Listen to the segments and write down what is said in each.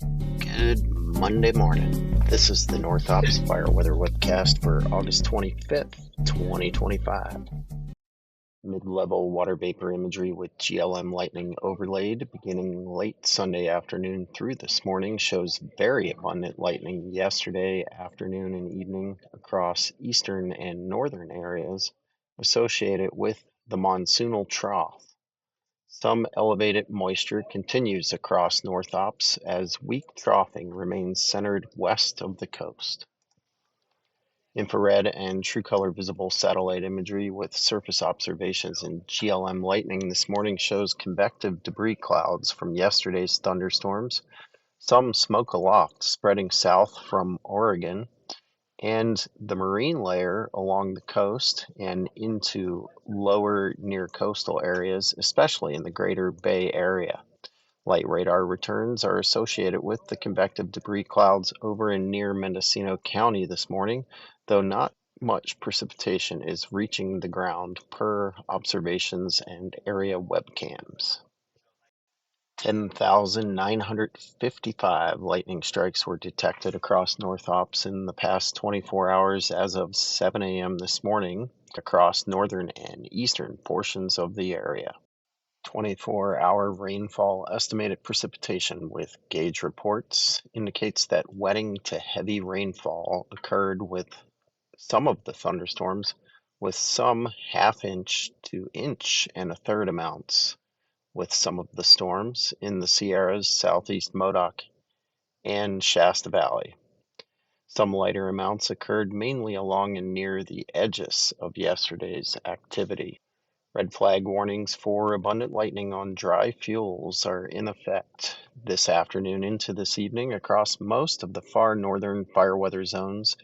Good Monday morning. This is the NorthOps Fire Weather Webcast for August 25th, 2025. Mid-level water vapor imagery with GLM lightning overlaid beginning late Sunday afternoon through this morning shows very abundant lightning yesterday afternoon and evening across eastern and northern areas associated with the monsoonal trough. Some elevated moisture continues across NorthOps as weak troughing remains centered west of the coast. Infrared and true color visible satellite imagery with surface observations and GLM lightning this morning shows convective debris clouds from yesterday's thunderstorms, some smoke aloft spreading south from Oregon, and the marine layer along the coast and into lower near coastal areas, especially in the greater Bay Area. Light radar returns are associated with the convective debris clouds over and near Mendocino County this morning, though not much precipitation is reaching the ground per observations and area webcams. 10,955 lightning strikes were detected across NorthOps in the past 24 hours as of 7 a.m. this morning across northern and eastern portions of the area. 24-hour rainfall estimated precipitation with gauge reports indicates that wetting to heavy rainfall occurred with some of the thunderstorms, with some half-inch to inch and a third amounts with some of the storms in the Sierras, southeast Modoc, and Shasta Valley. Some lighter amounts occurred mainly along and near the edges of yesterday's activity. Red flag warnings for abundant lightning on dry fuels are in effect this afternoon into this evening across most of the far northern fire weather zones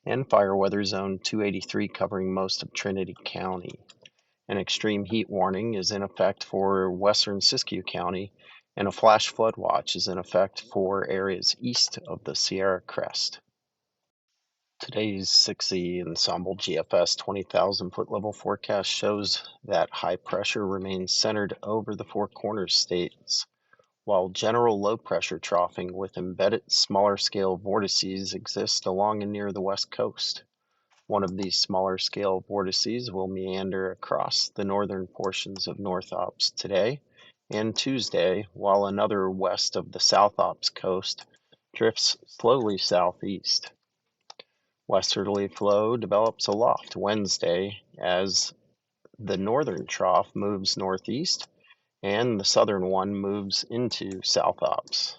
and fire weather zone 283 covering most of Trinity County. An extreme heat warning is in effect for western Siskiyou County, and a flash flood watch is in effect for areas east of the Sierra Crest. Today's 6E Ensemble GFS 20,000 foot level forecast shows that high pressure remains centered over the Four Corners states, while general low pressure troughing with embedded smaller scale vortices exist along and near the west coast. One of these smaller scale vortices will meander across the northern portions of NorthOps today and Tuesday, while another west of the SouthOps coast drifts slowly southeast. Westerly flow develops aloft Wednesday as the northern trough moves northeast and the southern one moves into SouthOps.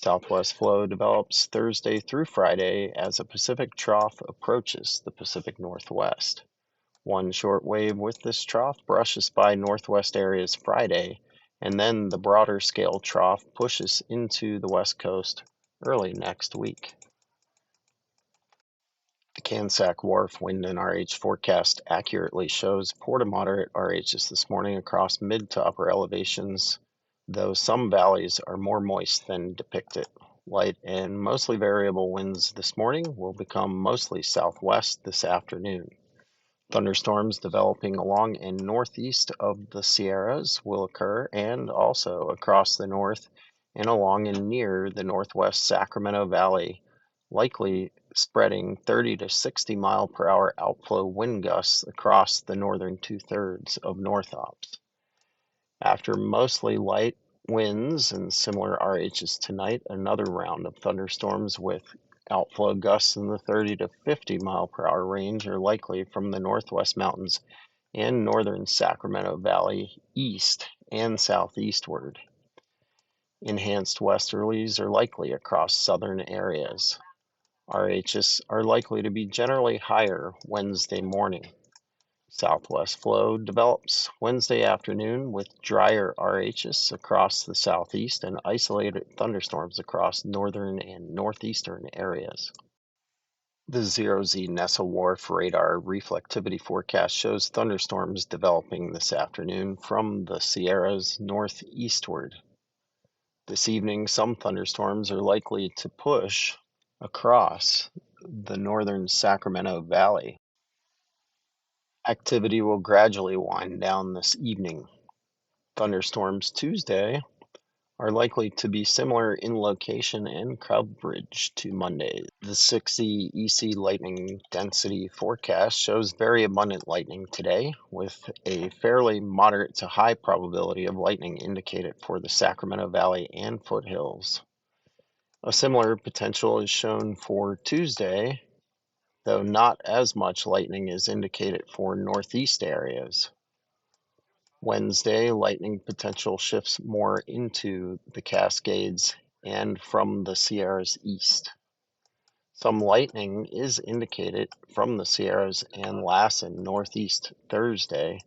Southwest flow develops Thursday through Friday as a Pacific trough approaches the Pacific Northwest. One short wave with this trough brushes by northwest areas Friday, and then the broader scale trough pushes into the west coast early next week. The GACC Wharf wind and RH forecast accurately shows poor to moderate RHs this morning across mid to upper elevations, though some valleys are more moist than depicted. Light and mostly variable winds this morning will become mostly southwest this afternoon. Thunderstorms developing along and northeast of the Sierras will occur, and also across the north and along and near the northwest Sacramento Valley, likely spreading 30 to 60 mile per hour outflow wind gusts across the northern two-thirds of NorthOps. After mostly light winds and similar RHs tonight, another round of thunderstorms with outflow gusts in the 30 to 50 mile per hour range are likely from the northwest mountains and northern Sacramento Valley east and southeastward. Enhanced westerlies are likely across southern areas. RHs are likely to be generally higher Wednesday morning. Southwest flow develops Wednesday afternoon with drier RHs across the southeast and isolated thunderstorms across northern and northeastern areas. The 0Z Nessa Wharf radar reflectivity forecast shows thunderstorms developing this afternoon from the Sierras northeastward. This evening, some thunderstorms are likely to push across the northern Sacramento Valley. Activity will gradually wind down this evening. Thunderstorms Tuesday are likely to be similar in location and coverage to Monday. The 60 EC lightning density forecast shows very abundant lightning today, with a fairly moderate to high probability of lightning indicated for the Sacramento Valley and foothills. A similar potential is shown for Tuesday, though not as much lightning is indicated for northeast areas. Wednesday, lightning potential shifts more into the Cascades and from the Sierras east. Some lightning is indicated from the Sierras and Lassen northeast Thursday,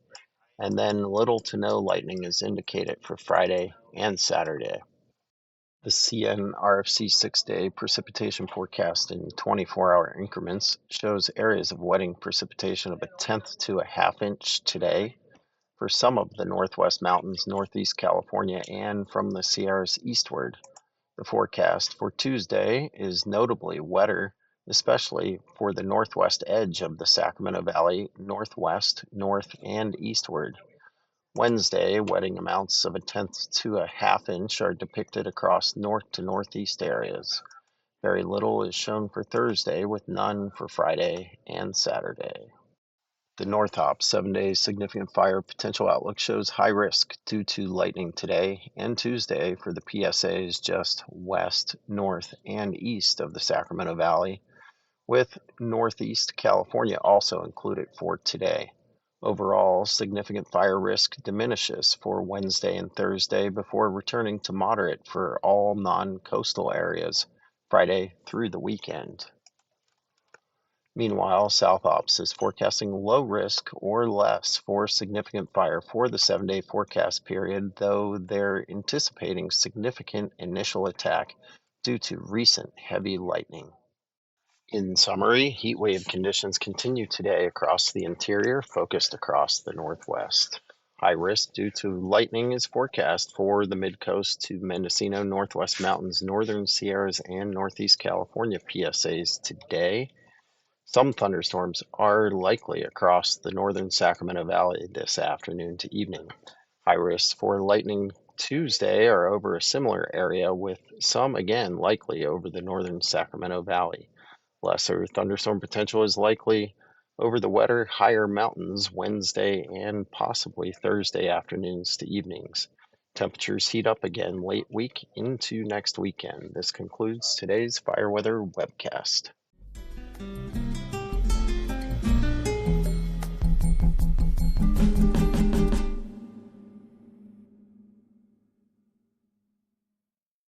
and then little to no lightning is indicated for Friday and Saturday. The CNRFC 6-day precipitation forecast in 24-hour increments shows areas of wetting precipitation of 1/10 to 1/2 inch today for some of the Northwest Mountains, Northeast California, and from the Sierras eastward. The forecast for Tuesday is notably wetter, especially for the northwest edge of the Sacramento Valley, northwest, north, and eastward. Wednesday, wetting amounts of 1/10 to 1/2 inch are depicted across north to northeast areas. Very little is shown for Thursday, with none for Friday and Saturday. The NorthOps 7-day significant fire potential outlook shows high risk due to lightning today and Tuesday for the PSAs just west, north, and east of the Sacramento Valley, with Northeast California also included for today. Overall, significant fire risk diminishes for Wednesday and Thursday before returning to moderate for all non-coastal areas Friday through the weekend. Meanwhile, SouthOps is forecasting low risk or less for significant fire for the 7-day forecast period, though they're anticipating significant initial attack due to recent heavy lightning. In summary, heat wave conditions continue today across the interior, focused across the Northwest. High risk due to lightning is forecast for the mid-coast to Mendocino, Northwest Mountains, Northern Sierras, and Northeast California PSAs today. Some thunderstorms are likely across the northern Sacramento Valley this afternoon to evening. High risks for lightning Tuesday are over a similar area, with some again likely over the northern Sacramento Valley. Lesser thunderstorm potential is likely over the wetter, higher mountains Wednesday and possibly Thursday afternoons to evenings. Temperatures heat up again late week into next weekend. This concludes today's Fire Weather Webcast.